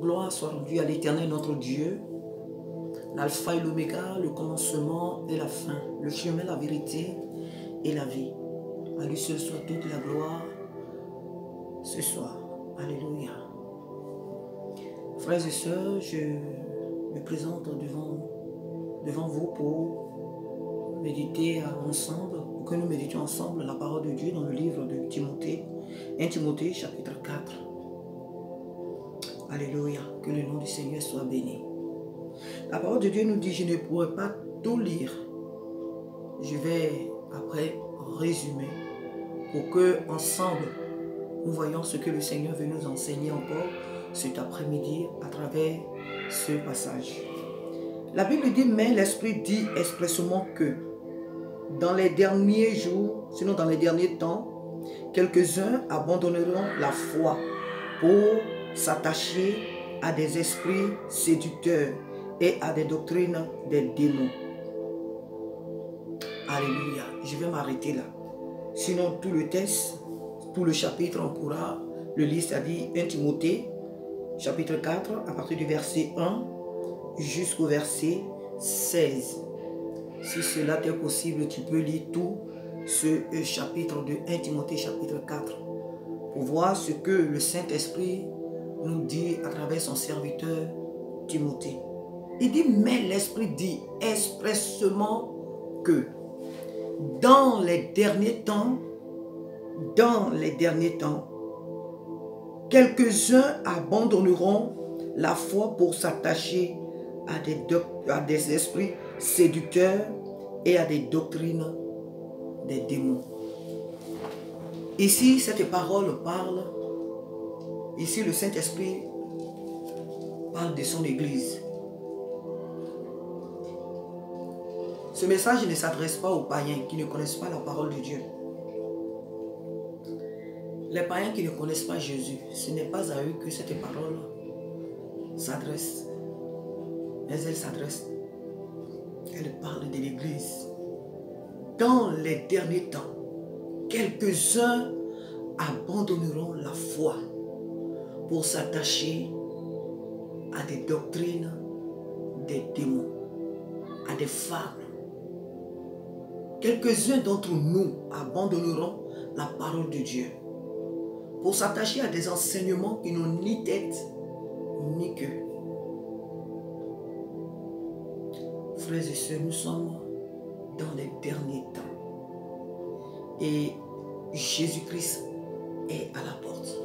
Gloire soit rendue à l'Éternel notre Dieu, l'alpha et l'oméga, le commencement et la fin, le chemin, la vérité et la vie. À lui seul soit toute la gloire ce soir. Alléluia. Frères et sœurs, je me présente devant vous pour méditer ensemble, pour que nous méditions ensemble la parole de Dieu dans le livre de Timothée, 1 Timothée chapitre 4. Alléluia, que le nom du Seigneur soit béni. La parole de Dieu nous dit, je ne pourrai pas tout lire. Je vais après résumer pour que ensemble nous voyons ce que le Seigneur veut nous enseigner encore cet après-midi à travers ce passage. La Bible dit, mais l'Esprit dit expressément que dans les derniers jours, sinon dans les derniers temps, quelques-uns abandonneront la foi pour s'attacher à des esprits séducteurs et à des doctrines des démons. Alléluia. Je vais m'arrêter là. Sinon, tout le texte, tout le chapitre, on pourra le lire, c'est-à-dire 1 Timothée, chapitre 4, à partir du verset 1 jusqu'au verset 16. Si cela t'est possible, tu peux lire tout ce chapitre de 1 Timothée, chapitre 4, pour voir ce que le Saint-Esprit nous dit à travers son serviteur Timothée. Il dit, mais l'Esprit dit expressément que dans les derniers temps, quelques-uns abandonneront la foi pour s'attacher à des esprits séducteurs et à des doctrines des démons. Ici, cette parole parle, ici le Saint-Esprit parle de son Église. Ce message ne s'adresse pas aux païens qui ne connaissent pas la parole de Dieu. Les païens qui ne connaissent pas Jésus, ce n'est pas à eux que cette parole s'adresse. Mais elle s'adresse. Elle parle de l'Église. Dans les derniers temps, quelques-uns abandonneront la foi pour s'attacher à des doctrines des démons, à des fables. Quelques-uns d'entre nous abandonneront la parole de Dieu pour s'attacher à des enseignements qui n'ont ni tête ni queue. Frères et sœurs, nous sommes dans les derniers temps et Jésus-Christ est à la porte.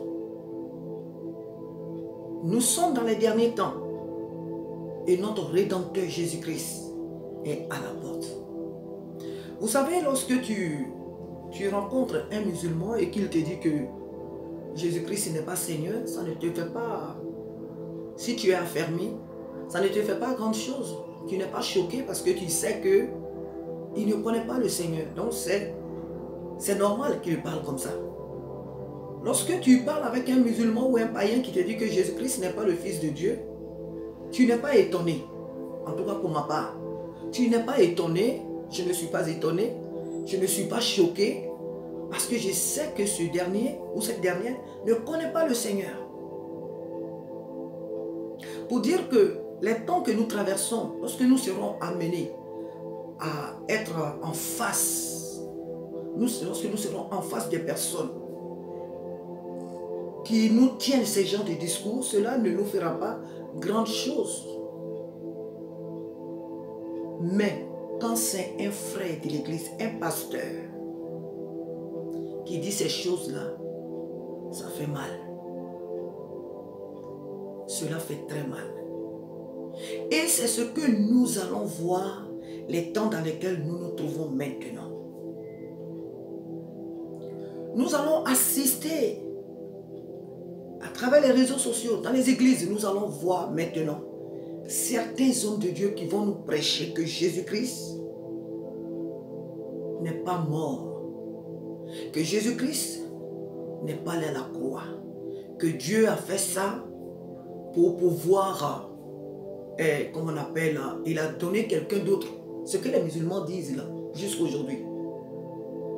Nous sommes dans les derniers temps et notre Rédempteur Jésus-Christ est à la porte. Vous savez, lorsque tu rencontres un musulman et qu'il te dit que Jésus-Christ n'est pas Seigneur, ça ne te fait pas, si tu es affermi, ça ne te fait pas grande chose. Tu n'es pas choqué parce que tu sais qu'il ne connaît pas le Seigneur. Donc c'est normal qu'il parle comme ça. Lorsque tu parles avec un musulman ou un païen qui te dit que Jésus-Christ n'est pas le Fils de Dieu, tu n'es pas étonné. En tout cas pour ma part. Tu n'es pas étonné, je ne suis pas étonné, je ne suis pas choqué, parce que je sais que ce dernier ou cette dernière ne connaît pas le Seigneur. Pour dire que les temps que nous traversons, lorsque nous serons amenés à être en face, lorsque nous serons en face des personnes qui nous tiennent ces genres de discours, cela ne nous fera pas grande chose. Mais quand c'est un frère de l'église, un pasteur, qui dit ces choses-là, ça fait mal. Cela fait très mal. Et c'est ce que nous allons voir les temps dans lesquels nous nous trouvons maintenant. Nous allons assister à travers les réseaux sociaux, dans les églises, nous allons voir maintenant certains hommes de Dieu qui vont nous prêcher que Jésus-Christ n'est pas mort, que Jésus-Christ n'est pas allé à la croix, que Dieu a fait ça pour pouvoir, comme on appelle, il a donné quelqu'un d'autre. Ce que les musulmans disent là, jusqu'à aujourd'hui.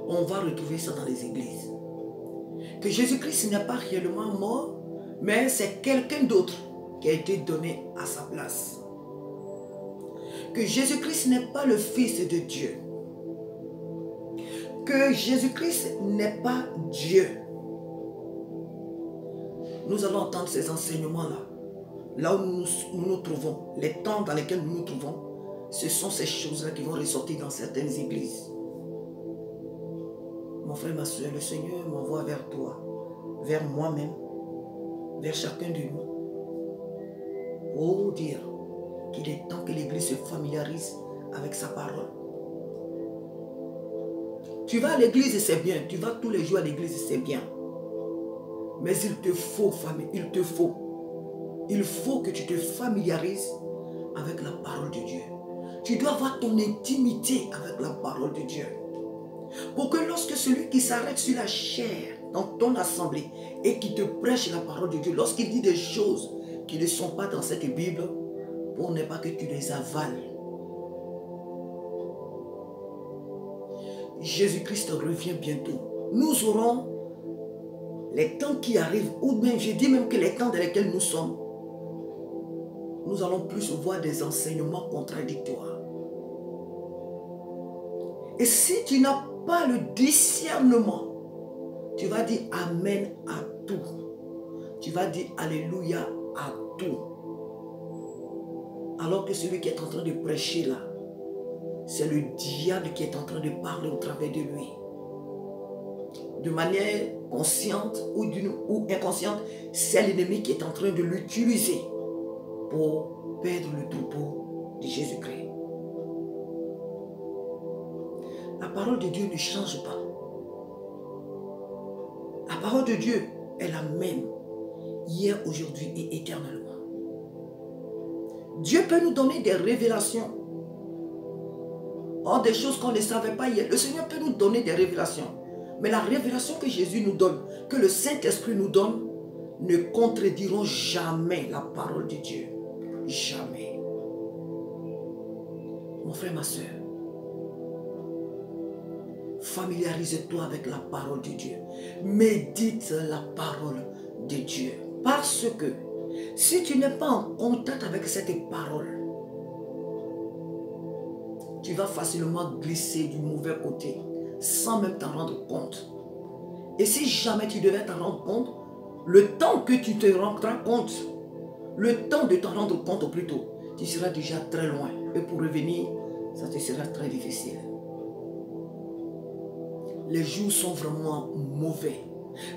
On va retrouver ça dans les églises. Que Jésus-Christ n'est pas réellement mort, mais c'est quelqu'un d'autre qui a été donné à sa place. Que Jésus-Christ n'est pas le Fils de Dieu. Que Jésus-Christ n'est pas Dieu. Nous allons entendre ces enseignements-là. Là où nous nous trouvons, les temps dans lesquels nous nous trouvons, ce sont ces choses-là qui vont ressortir dans certaines églises. Mon frère, ma soeur, le Seigneur m'envoie vers toi, vers moi-même, vers chacun de nous, pour dire qu'il est temps que l'Église se familiarise avec sa parole. Tu vas à l'église, c'est bien. Tu vas tous les jours à l'église, c'est bien. Mais il te faut, famille, il te faut. Il faut que tu te familiarises avec la parole de Dieu. Tu dois avoir ton intimité avec la parole de Dieu. Pour que lorsque celui qui s'arrête sur la chair dans ton assemblée et qui te prêche la parole de Dieu, lorsqu'il dit des choses qui ne sont pas dans cette Bible, pour ne pas que tu les avales. Jésus-Christ revient bientôt. Nous aurons les temps qui arrivent, ou même, je dis même que les temps dans lesquels nous sommes, nous allons plus voir des enseignements contradictoires. Et si tu n'as pas le discernement, tu vas dire Amen à tout. Tu vas dire Alléluia à tout. Alors que celui qui est en train de prêcher là, c'est le diable qui est en train de parler au travers de lui. De manière consciente ou inconsciente, c'est l'ennemi qui est en train de l'utiliser pour perdre le troupeau de Jésus-Christ. La parole de Dieu ne change pas. La parole de Dieu est la même, hier, aujourd'hui et éternellement. Dieu peut nous donner des révélations. Or, des choses qu'on ne savait pas hier. Le Seigneur peut nous donner des révélations. Mais la révélation que Jésus nous donne, que le Saint-Esprit nous donne, ne contrediront jamais la parole de Dieu. Jamais. Mon frère, ma soeur, familiarise-toi avec la parole de Dieu. Médite la parole de Dieu. Parce que si tu n'es pas en contact avec cette parole, tu vas facilement glisser du mauvais côté sans même t'en rendre compte. Et si jamais tu devais t'en rendre compte, le temps que tu te rendras compte, le temps de t'en rendre compte au plus tôt, tu seras déjà très loin. Et pour revenir, ça te sera très difficile. Les jours sont vraiment mauvais.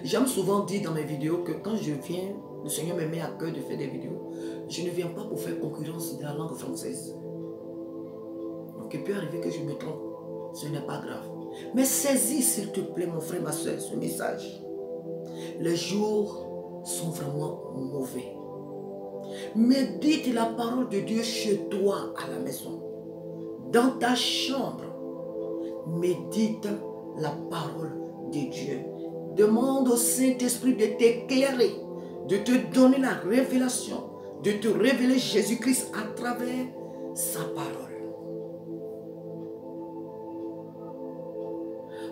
J'aime souvent dire dans mes vidéos que quand je viens, le Seigneur me met à cœur de faire des vidéos, je ne viens pas pour faire concurrence de la langue française. Donc il peut arriver que je me trompe, ce n'est pas grave. Mais saisis s'il te plaît mon frère, ma soeur, ce message. Les jours sont vraiment mauvais. Médite la parole de Dieu chez toi à la maison. Dans ta chambre, médite la parole de Dieu. Demande au Saint-Esprit de t'éclairer, de te donner la révélation, de te révéler Jésus-Christ à travers sa parole.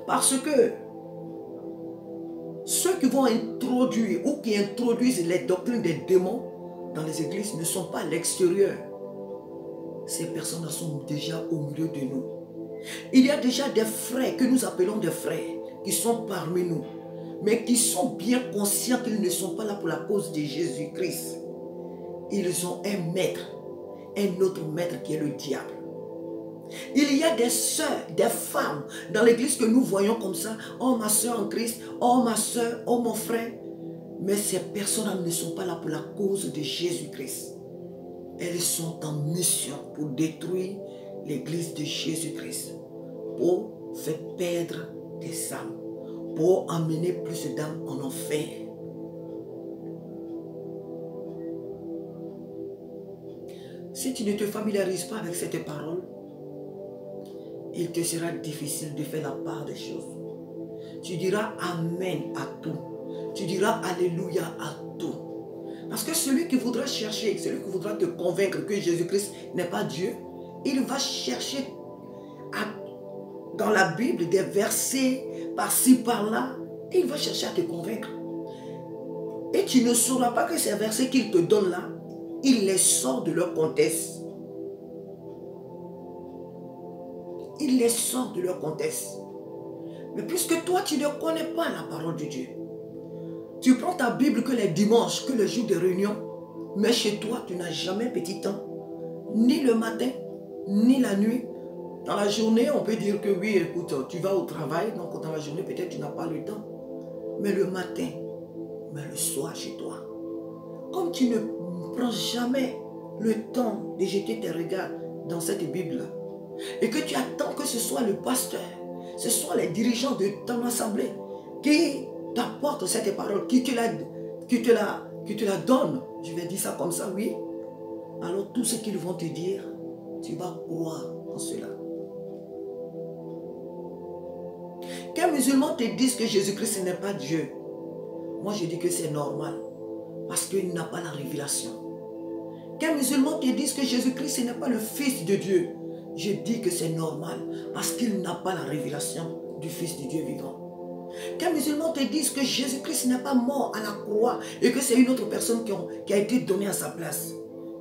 Parce que ceux qui vont introduire ou qui introduisent les doctrines des démons dans les églises ne sont pas à l'extérieur. Ces personnes sont déjà au milieu de nous. Il y a déjà des frères que nous appelons des frères qui sont parmi nous, mais qui sont bien conscients qu'ils ne sont pas là pour la cause de Jésus-Christ. Ils ont un maître, un autre maître qui est le diable. Il y a des sœurs, des femmes dans l'église que nous voyons comme ça. Oh ma soeur en Christ, oh ma soeur, oh mon frère. Mais ces personnes ne sont pas là pour la cause de Jésus-Christ. Elles sont en mission pour détruire l'église de Jésus-Christ. Pour faire perdre des âmes. Pour emmener plus d'âmes en enfer. Si tu ne te familiarises pas avec cette parole, il te sera difficile de faire la part des choses. Tu diras Amen à tout. Tu diras Alléluia à tout. Parce que celui qui voudra chercher, celui qui voudra te convaincre que Jésus-Christ n'est pas Dieu, il va chercher dans la Bible des versets par-ci, par-là, et il va chercher à te convaincre. Et tu ne sauras pas que ces versets qu'il te donne là il les sort de leur contexte. Il les sort de leur contexte. Mais puisque toi, tu ne connais pas la parole de Dieu, tu prends ta Bible que les dimanches, que les jours de réunion, mais chez toi, tu n'as jamais petit temps, ni le matin, ni la nuit. Dans la journée, on peut dire que oui, écoute, tu vas au travail, donc dans la journée, peut-être tu n'as pas le temps. Mais le matin, mais le soir chez toi, comme tu ne prends jamais le temps de jeter tes regards dans cette Bible-là, et que tu attends que ce soit le pasteur, ce soit les dirigeants de ton assemblée qui t'apportent cette parole, qui te la donne, je vais dire ça comme ça, oui, alors tout ce qu'ils vont te dire, tu vas croire en cela. Qu'un musulman te dise que Jésus-Christ n'est pas Dieu, moi je dis que c'est normal, parce qu'il n'a pas la révélation. Qu'un musulman te dise que Jésus-Christ n'est pas le Fils de Dieu, je dis que c'est normal, parce qu'il n'a pas la révélation du Fils de Dieu vivant. Qu'un musulman te dise que Jésus-Christ n'est pas mort à la croix et que c'est une autre personne qui a été donnée à sa place,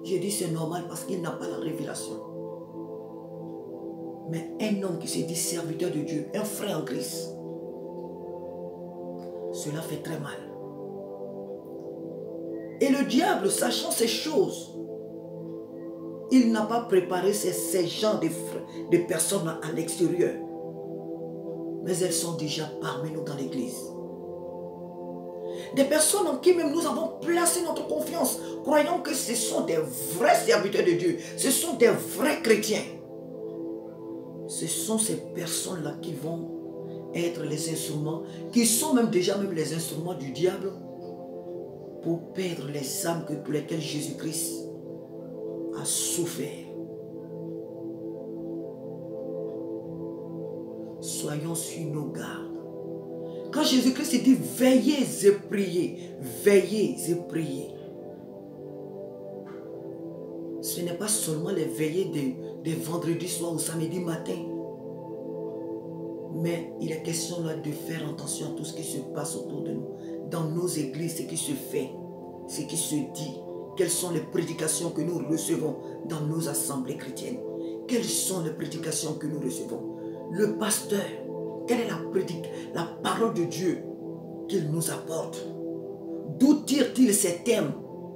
je dis c'est normal parce qu'il n'a pas la révélation. Mais un homme qui se dit serviteur de Dieu, un frère en Christ, cela fait très mal. Et le diable, sachant ces choses, il n'a pas préparé ces gens de personnes à l'extérieur. Mais elles sont déjà parmi nous dans l'église. Des personnes en qui même nous avons placé notre confiance, croyant que ce sont des vrais serviteurs de Dieu, ce sont des vrais chrétiens. Ce sont ces personnes-là qui vont être les instruments, qui sont même déjà les instruments du diable pour perdre les âmes pour lesquelles Jésus-Christ a souffert. Soyons sur nos gardes. Quand Jésus-Christ dit veillez et priez, veillez et priez. Ce n'est pas seulement les veillées de vendredi soir ou samedi matin. Mais il est question là de faire attention à tout ce qui se passe autour de nous. Dans nos églises, ce qui se fait, ce qui se dit. Quelles sont les prédications que nous recevons dans nos assemblées chrétiennes? Quelles sont les prédications que nous recevons? Le pasteur, quelle est la parole de Dieu qu'il nous apporte? D'où tire-t-il ces thèmes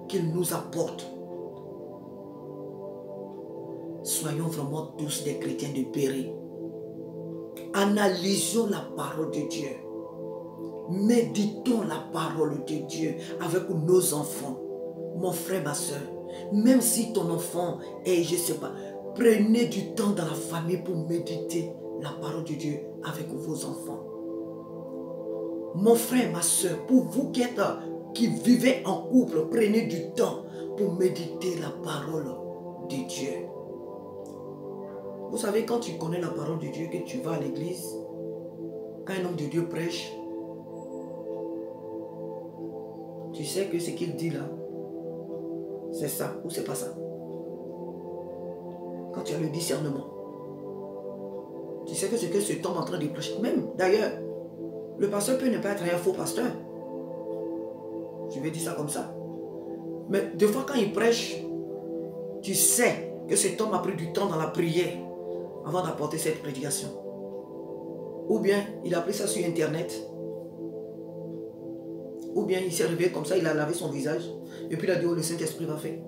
qu'il nous apporte? Soyons vraiment tous des chrétiens de péri. Analysons la parole de Dieu. Méditons la parole de Dieu avec nos enfants. Mon frère, ma soeur, même si ton enfant est, je ne sais pas, prenez du temps dans la famille pour méditer la parole de Dieu avec vos enfants. Mon frère, ma soeur, pour vous qui vivez en couple, prenez du temps pour méditer la parole de Dieu. Vous savez, quand tu connais la parole de Dieu, que tu vas à l'église, quand un homme de Dieu prêche, tu sais que ce qu'il dit là, c'est ça ou c'est pas ça. Quand tu as le discernement, tu sais que ce que cet homme est en train de prêcher, même d'ailleurs, le pasteur peut ne pas être un faux pasteur. Je vais dire ça comme ça. Mais des fois quand il prêche, tu sais que cet homme a pris du temps dans la prière avant d'apporter cette prédication. Ou bien il a pris ça sur internet. Ou bien il s'est réveillé comme ça, il a lavé son visage. Et puis il a dit, oh, le Saint-Esprit va faire.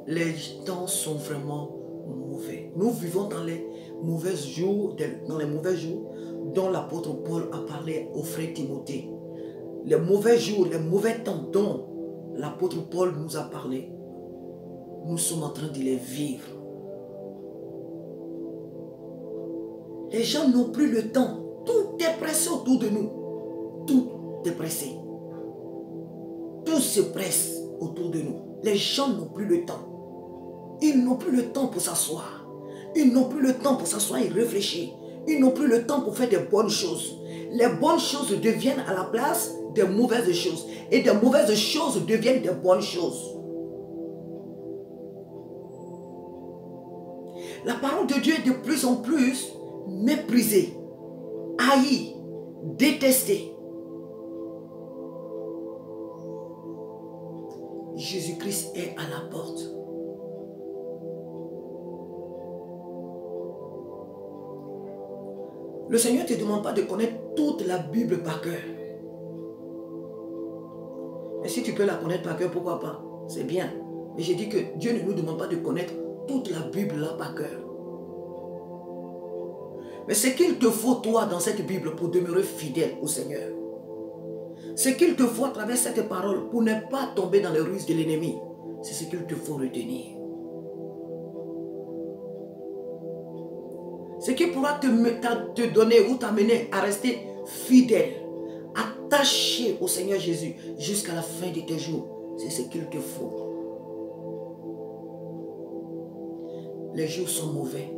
Les temps sont vraiment mauvais. Nous vivons dans les mauvais jours, dont l'apôtre Paul a parlé au frère Timothée. Les mauvais jours, les mauvais temps dont l'apôtre Paul nous a parlé, nous sommes en train de les vivre. Les gens n'ont plus le temps. Tout est pressé autour de nous. Tout est pressé. Tout se presse autour de nous. Les gens n'ont plus le temps. Ils n'ont plus le temps pour s'asseoir. Ils n'ont plus le temps pour s'asseoir et réfléchir. Ils n'ont plus le temps pour faire des bonnes choses. Les bonnes choses deviennent à la place des mauvaises choses. Et des mauvaises choses deviennent des bonnes choses. La parole de Dieu est de plus en plus méprisée, haïe, détestée. Jésus-Christ est à la porte. Le Seigneur ne te demande pas de connaître toute la Bible par cœur. Et si tu peux la connaître par cœur, pourquoi pas? C'est bien. Mais j'ai dit que Dieu ne nous demande pas de connaître toute la Bible là par cœur. Mais ce qu'il te faut, toi, dans cette Bible pour demeurer fidèle au Seigneur. Ce qu'il te faut à travers cette parole pour ne pas tomber dans les ruses de l'ennemi. C'est ce qu'il te faut retenir. Ce qui pourra te donner ou t'amener à rester fidèle, attaché au Seigneur Jésus jusqu'à la fin de tes jours. C'est ce qu'il te faut. Les jours sont mauvais.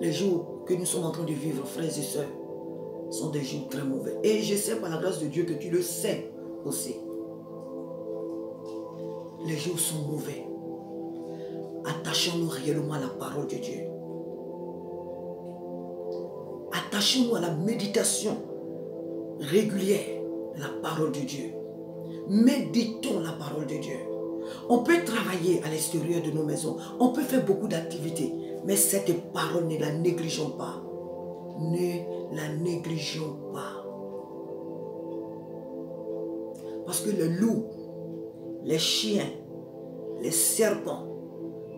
Les jours que nous sommes en train de vivre, frères et sœurs, sont des jours très mauvais. Et je sais par la grâce de Dieu que tu le sais aussi. Les jours sont mauvais. Attachons-nous réellement à la parole de Dieu. Attachons-nous à la méditation régulière de la parole de Dieu. Méditons la parole de Dieu. On peut travailler à l'extérieur de nos maisons. On peut faire beaucoup d'activités. Mais cette parole, ne la négligeons pas. Ne la négligeons pas. Parce que les loups, les chiens, les serpents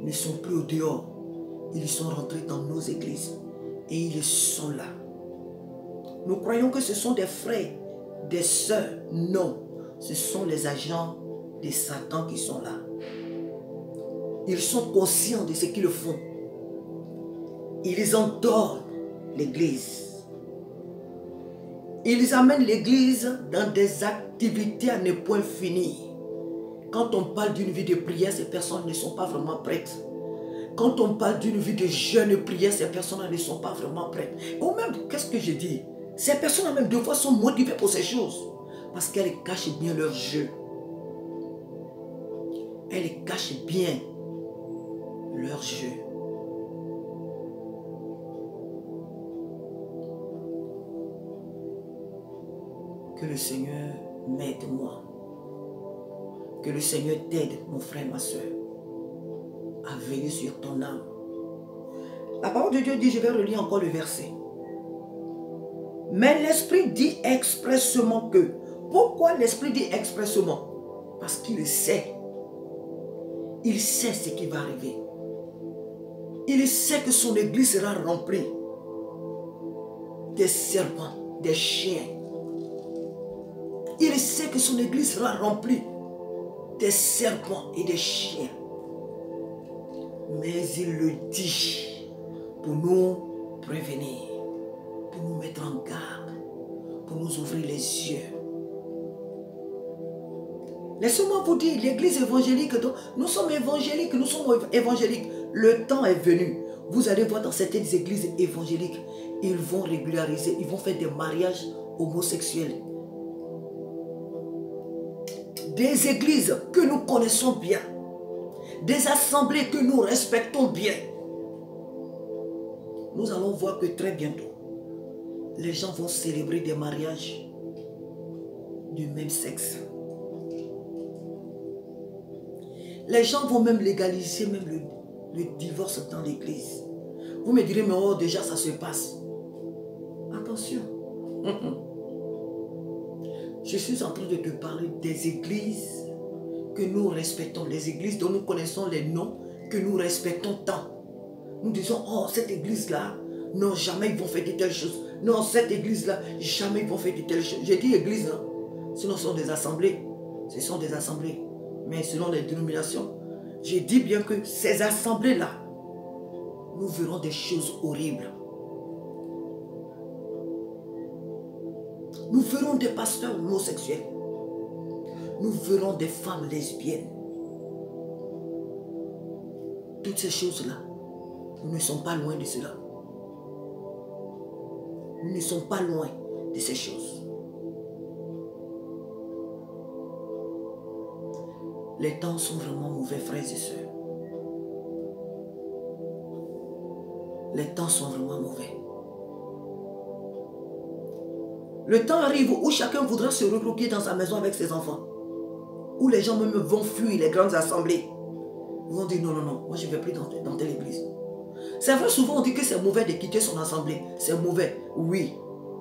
ne sont plus au dehors. Ils sont rentrés dans nos églises. Et ils sont là. Nous croyons que ce sont des frères, des sœurs. Non, ce sont les agents de Satan qui sont là. Ils sont conscients de ce qu'ils font. Ils endorment l'église. Ils amènent l'église dans des activités à ne point finir. Quand on parle d'une vie de prière, ces personnes ne sont pas vraiment prêtes. Quand on parle d'une vie de jeûne et prière, ces personnes ne sont pas vraiment prêtes. Ou même, qu'est-ce que je dis? Ces personnes même, deux fois, sont motivées pour ces choses. Parce qu'elles cachent bien leur jeu. Elles cachent bien leur jeu. Que le Seigneur m'aide, moi. Que le Seigneur t'aide, mon frère, ma soeur, à veiller sur ton âme. La parole de Dieu dit, je vais relire encore le verset. Mais l'Esprit dit expressement que. Pourquoi l'Esprit dit expressement? Parce qu'il sait. Il sait ce qui va arriver. Il sait que son église sera remplie des serpents, des chiens. Il sait que son église sera remplie des serpents et des chiens. Mais il le dit pour nous prévenir, pour nous mettre en garde, pour nous ouvrir les yeux. Laissez-moi vous dire, l'église évangélique, nous sommes évangéliques, nous sommes évangéliques. Le temps est venu. Vous allez voir dans certaines églises évangéliques, ils vont régulariser, ils vont faire des mariages homosexuels. Des églises que nous connaissons bien, des assemblées que nous respectons bien. Nous allons voir que très bientôt, les gens vont célébrer des mariages du même sexe. Les gens vont même légaliser même le divorce dans l'église. Vous me direz, mais oh, déjà ça se passe. Attention. Je suis en train de te parler des églises que nous respectons, les églises dont nous connaissons les noms, que nous respectons tant. Nous disons, oh, cette église-là, non, jamais ils vont faire de telles choses. Non, cette église-là, jamais ils vont faire de telles choses. J'ai dit église, hein? Sinon ce sont des assemblées. Ce sont des assemblées. Mais selon les dénominations, j'ai dit bien que ces assemblées-là, nous verrons des choses horribles. Nous verrons des pasteurs homosexuels. Nous verrons des femmes lesbiennes. Toutes ces choses-là, nous ne sommes pas loin de cela. Nous ne sommes pas loin de ces choses. Les temps sont vraiment mauvais, frères et sœurs. Les temps sont vraiment mauvais. Le temps arrive où chacun voudra se recroquer dans sa maison avec ses enfants. Où les gens même vont fuir les grandes assemblées. Ils vont dire non, non, non, moi je ne vais plus dans telle église. C'est vrai, souvent on dit que c'est mauvais de quitter son assemblée. C'est mauvais, oui.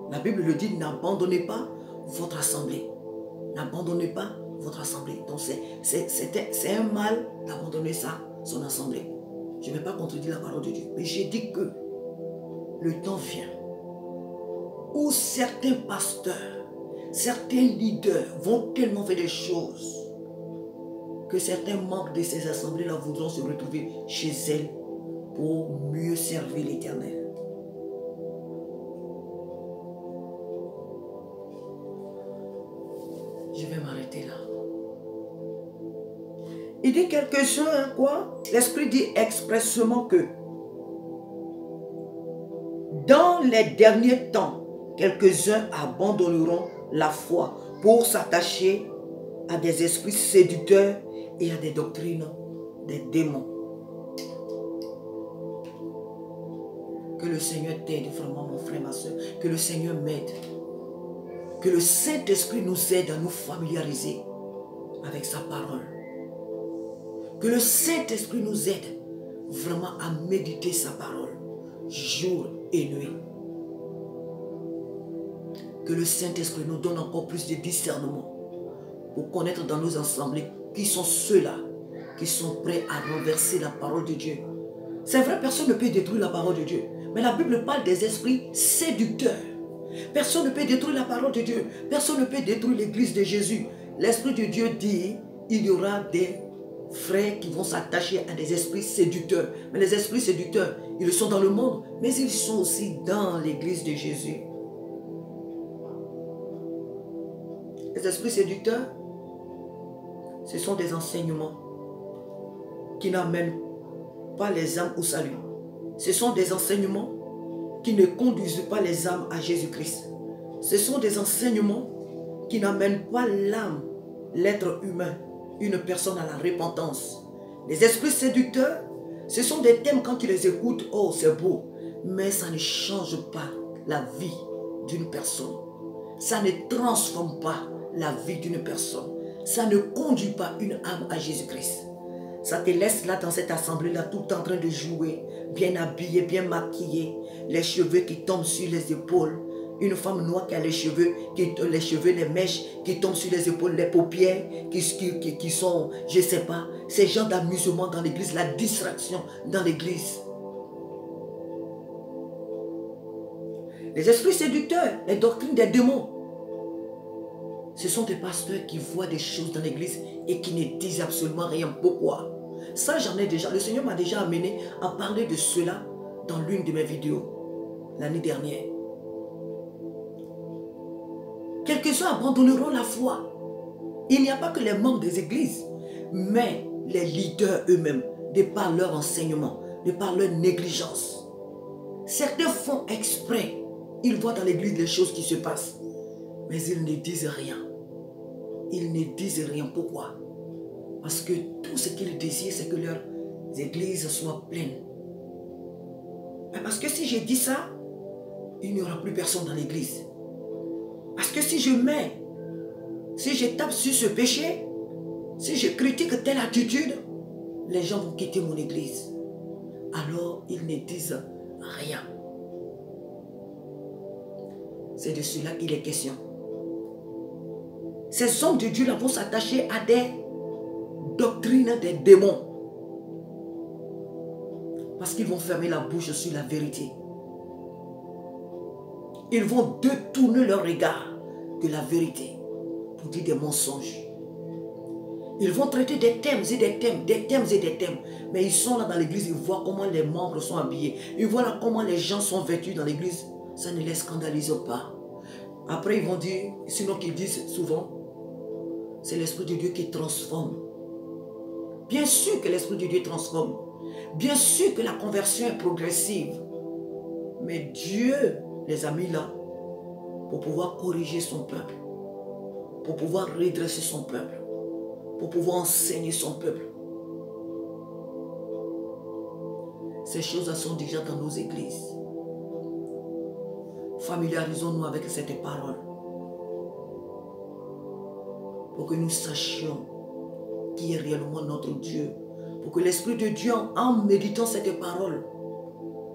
La Bible le dit, n'abandonnez pas votre assemblée. N'abandonnez pas votre assemblée. Donc c'est un mal d'abandonner ça, son assemblée. Je ne vais pas contredire la parole de Dieu. Mais j'ai dit que le temps vient où certains pasteurs, certains leaders vont tellement faire des choses que certains membres de ces assemblées-là voudront se retrouver chez elles pour mieux servir l'Éternel. Je vais m'arrêter là. Il dit quelques-uns, quoi? L'Esprit dit expressément que dans les derniers temps, quelques-uns abandonneront la foi pour s'attacher à des esprits séducteurs et à des doctrines des démons. Que le Seigneur t'aide vraiment, mon frère, ma soeur. Que le Seigneur m'aide. Que le Saint-Esprit nous aide à nous familiariser avec sa parole. Que le Saint-Esprit nous aide vraiment à méditer sa parole jour et nuit. Que le Saint-Esprit nous donne encore plus de discernement pour connaître dans nos assemblées qui sont ceux-là qui sont prêts à renverser la parole de Dieu. C'est vrai, personne ne peut détruire la parole de Dieu. Mais la Bible parle des esprits séducteurs. Personne ne peut détruire la parole de Dieu. Personne ne peut détruire l'église de Jésus. L'Esprit de Dieu dit, il y aura des frères qui vont s'attacher à des esprits séducteurs. Mais les esprits séducteurs, ils sont dans le monde, mais ils sont aussi dans l'église de Jésus. Les esprits séducteurs, ce sont des enseignements qui n'amènent pas les âmes au salut. Ce sont des enseignements qui ne conduisent pas les âmes à Jésus-Christ. Ce sont des enseignements qui n'amènent pas l'âme, l'être humain, une personne à la repentance. Les esprits séducteurs, ce sont des thèmes quand tu les écoutes, oh c'est beau, mais ça ne change pas la vie d'une personne. Ça ne transforme pas la vie d'une personne. Ça ne conduit pas une âme à Jésus-Christ. Ça te laisse là dans cette assemblée-là tout en train de jouer, bien habillé, bien maquillé, les cheveux qui tombent sur les épaules. Une femme noire qui a les cheveux, les mèches qui tombent sur les épaules, les paupières qui sont, je ne sais pas, ces gens d'amusement dans l'église, la distraction dans l'église. Les esprits séducteurs, les doctrines des démons. Ce sont des pasteurs qui voient des choses dans l'église et qui ne disent absolument rien. Pourquoi? Ça, j'en ai déjà. Le Seigneur m'a déjà amené à parler de cela dans l'une de mes vidéos l'année dernière. Quelques-uns abandonneront la foi. Il n'y a pas que les membres des églises, mais les leaders eux-mêmes, de par leur enseignement, de par leur négligence. Certains font exprès. Ils voient dans l'église les choses qui se passent, mais ils ne disent rien. Ils ne disent rien. Pourquoi? Parce que tout ce qu'ils désirent, c'est que leurs églises soient pleines. Parce que si je dis ça, il n'y aura plus personne dans l'église. Parce que si je tape sur ce péché, si je critique telle attitude, les gens vont quitter mon église. Alors, ils ne disent rien. C'est de cela qu'il est question. Ces hommes de Dieu là vont s'attacher à des doctrines des démons. Parce qu'ils vont fermer la bouche sur la vérité. Ils vont détourner leur regard de la vérité pour dire des mensonges. Ils vont traiter des thèmes et des thèmes, des thèmes et des thèmes. Mais ils sont là dans l'église, ils voient comment les membres sont habillés. Ils voient là comment les gens sont vêtus dans l'église. Ça ne les scandalise pas. Après, ils vont dire, sinon qu'ils disent souvent, c'est l'Esprit de Dieu qui transforme. Bien sûr que l'Esprit de Dieu transforme. Bien sûr que la conversion est progressive. Mais Dieu les a mis là pour pouvoir corriger son peuple, pour pouvoir redresser son peuple, pour pouvoir enseigner son peuple. Ces choses-là sont déjà dans nos églises. Familiarisons-nous avec cette parole. pour que nous sachions qui est réellement notre Dieu. Pour que l'Esprit de Dieu, en méditant cette parole,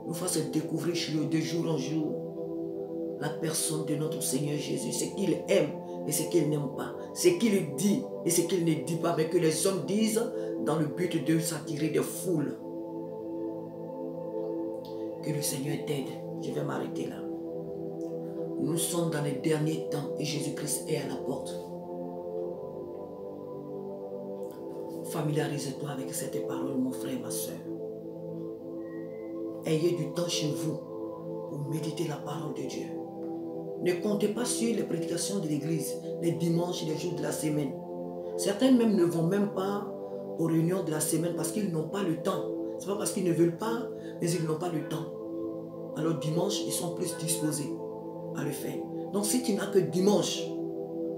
nous fasse découvrir de jour en jour la personne de notre Seigneur Jésus, ce qu'il aime et ce qu'il n'aime pas, ce qu'il dit et ce qu'il ne dit pas, mais que les hommes disent dans le but de s'attirer des foules. Que le Seigneur t'aide. Je vais m'arrêter là. Nous sommes dans les derniers temps et Jésus-Christ est à la porte. Familiarise-toi avec cette parole, mon frère, ma soeur. Ayez du temps chez vous pour méditer la parole de Dieu. Ne comptez pas sur les prédications de l'église, les dimanches et les jours de la semaine. Certains même ne vont même pas aux réunions de la semaine parce qu'ils n'ont pas le temps. Ce n'est pas parce qu'ils ne veulent pas, mais ils n'ont pas le temps. Alors dimanche, ils sont plus disposés à le faire. Donc si tu n'as que dimanche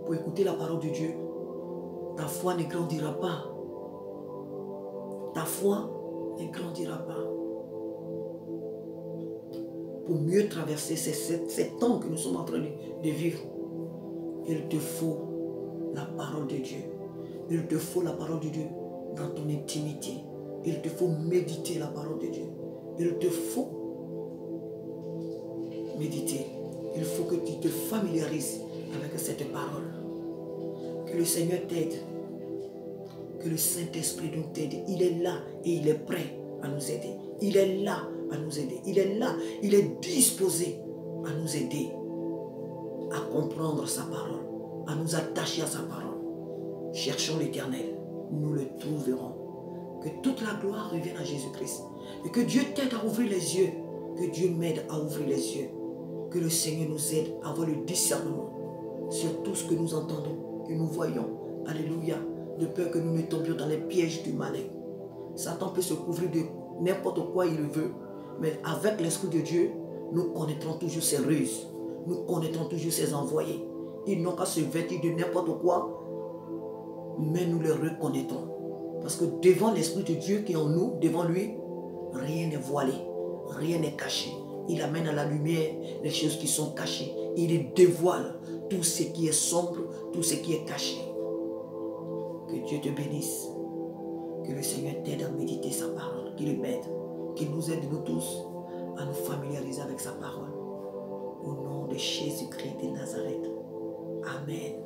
pour écouter la parole de Dieu, ta foi ne grandira pas. Ta foi ne grandira pas. Pour mieux traverser ces temps que nous sommes en train de vivre, il te faut la parole de Dieu. Il te faut la parole de Dieu dans ton intimité. Il te faut méditer la parole de Dieu. Il te faut méditer. Il faut que tu te familiarises avec cette parole. Que le Seigneur t'aide. Que le Saint-Esprit nous t'aide. Il est là et il est prêt à nous aider. Il est là à nous aider. Il est là, il est disposé à nous aider à comprendre sa parole, à nous attacher à sa parole. Cherchons l'Éternel, nous le trouverons. Que toute la gloire revienne à Jésus-Christ. Et que Dieu t'aide à ouvrir les yeux. Que Dieu m'aide à ouvrir les yeux. Que le Seigneur nous aide à avoir le discernement sur tout ce que nous entendons, que nous voyons. Alléluia. De peur que nous ne tombions dans les pièges du malin. Satan peut se couvrir de n'importe quoi il veut. Mais avec l'Esprit de Dieu, nous connaîtrons toujours ses ruses. Nous connaîtrons toujours ses envoyés. Ils n'ont qu'à se vêtir de n'importe quoi, mais nous les reconnaîtrons. Parce que devant l'Esprit de Dieu qui est en nous, devant lui, rien n'est voilé, rien n'est caché. Il amène à la lumière les choses qui sont cachées. Il dévoile tout ce qui est sombre, tout ce qui est caché. Que Dieu te bénisse. Que le Seigneur t'aide à méditer sa parole, qu'il m'aide. Qu'il nous aide, nous tous, à nous familiariser avec sa parole. Au nom de Jésus-Christ de Nazareth. Amen.